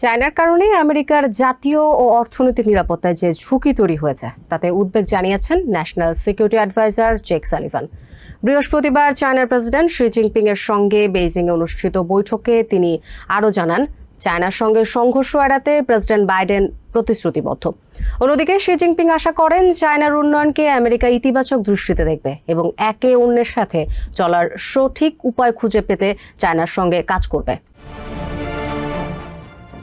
চায়নার কারণে আমেরিকার জাতীয় ও অর্থনৈতিক নিরাপত্তায় যে ঝুঁকি তৈরি হয়েছে তাতে উদ্বেগ জানিয়েছেন national security adviser Jake Sullivan. বৃহস্পতিবার চায়নার প্রেসিডেন্ট শি জিনপিং এর সঙ্গে বেইজিংয়ে অনুষ্ঠিত বৈঠকে তিনি আরও জানান, চায়নার সঙ্গে সংঘর্ষ এড়াতে প্রেসিডেন্ট বাইডেন প্রতিশ্রুতিবদ্ধ। অন্যদিকে শি জিনপিং আশা করেন চায়নার উন্নয়নকে আমেরিকা ইতিবাচক দৃষ্টিতে দেখবে এবং একে অন্যের সাথে চলার সঠিক উপায় খুঁজে পেতে চায়নার সঙ্গে কাজ করবে।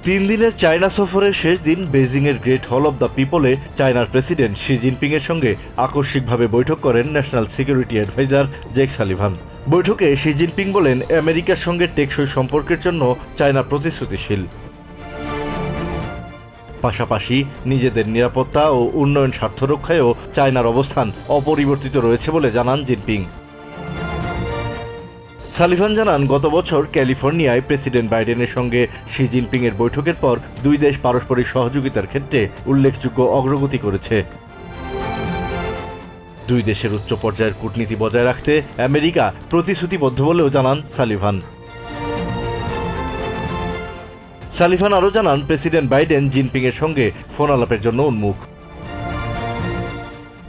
3 দিনের চায়না সফরের শেষ দিন বেইজিংয়ের গ্রেট হল অব দ্য পিপলে চায়নার প্রেসিডেন্ট শি জিনপিং এর সঙ্গে আকস্মিকভাবে বৈঠক করেন national security adviser Jake Sullivan. বৈঠকে শি জিনপিং বলেন, আমেরিকার সঙ্গে টেকসই সম্পর্কের জন্য চায়না প্রতিশ্রুতিশীল। পাশাপাশি নিজেদের নিরাপত্তা ও উন্নয়ন স্বার্থ রক্ষায়ও চায়নার অবস্থান অপরিবর্তিত রয়েছে বলে জানান জিনপিং। সালিভান জানান, গত বছর ক্যালিফোর্নিয়ায় প্রেসিডেন্ট বাইডেনের সঙ্গে শি জিনপিং এর বৈঠকের পর দুই দেশ পারস্পরিক সহযোগিতার ক্ষেত্রে উল্লেখযোগ্য অগ্রগতি করেছে। দুই দেশের উচ্চ পর্যায়ের কূটনীতি বজায় রাখতে আমেরিকা প্রতিশ্রুতিবদ্ধ বলেও জানান সালিভান। সালিভান আরও জানান, প্রেসিডেন্ট বাইডেন জিনপিং এর সঙ্গে ফোন আলাপের জন্য উন্মুখ।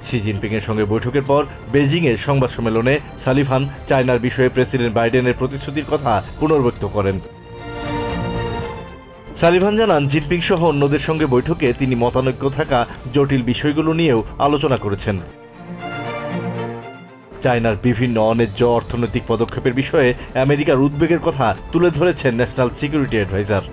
শি জিনপিং এর সঙ্গে বৈঠকের পর বেইজিংয়ের সংবাদ সম্মেলনে সালিভান চায়নার বিষয়ে প্রেসিডেন্ট বাইডেনের প্রতিশ্রুতির কথা পুনর্ব্যক্ত করেন। সালিভান জানান, জিনপিং সহ অন্যদের সঙ্গে বৈঠকে তিনি মতানৈক্য থাকা জটিল বিষয়গুলো নিয়েও আলোচনা করেছেন। চায়নার বিভিন্ন অন্যায্য অর্থনৈতিক পদক্ষেপের বিষয়ে আমেরিকার উদ্বেগের কথা তুলে ধরেছেন ন্যাশনাল সিকিউরিটি অ্যাডভাইজার।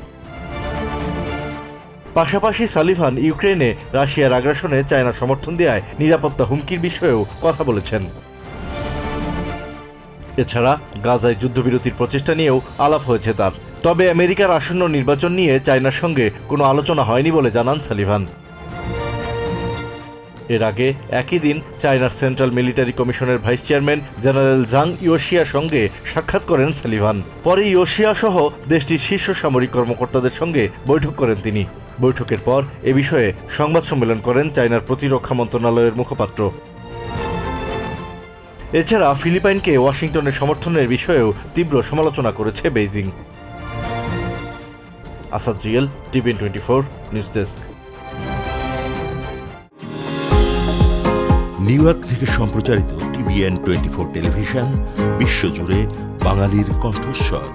পাশাপাশি সালিভান ইউক্রেনে রাশিয়ার আগ্রাসনে চায়না সমর্থন দেওয়ায় নিরাপত্তা হুমকির বিষয়েও কথা বলেছেন। এছাড়া গাজায় যুদ্ধবিরতির প্রচেষ্টা নিয়েও আলাপ হয়েছে তার। তবে আমেরিকার আসন্ন নির্বাচন নিয়ে চায়নার সঙ্গে কোনো আলোচনা হয়নি বলে জানান সালিভান। এর আগে একই দিন চায়নার সেন্ট্রাল মিলিটারি কমিশনের ভাইস চেয়ারম্যান জেনারেল জাং ইয়োশিয়ার সঙ্গে সাক্ষাৎ করেন সালিভান। পরে ইয়োশিয়া সহ দেশটির শীর্ষ সামরিক কর্মকর্তাদের সঙ্গে বৈঠক করেন তিনি। বৈঠকের পর এ বিষয়ে সংবাদ সম্মেলন করেন চায়নার প্রতিরক্ষা মন্ত্রণালয়ের মুখপাত্র। এছাড়া ফিলিপাইনকে ওয়াশিংটনের সমর্থনের বিষয়েও তীব্র সমালোচনা করেছে Beijing. Asad real, TVN 24 news desk. New York থেকে সম্প্রচারিত টিভিএন 24 টেলিভিশন বিশ্বজুড়ে বাঙালির কণ্ঠস্বর।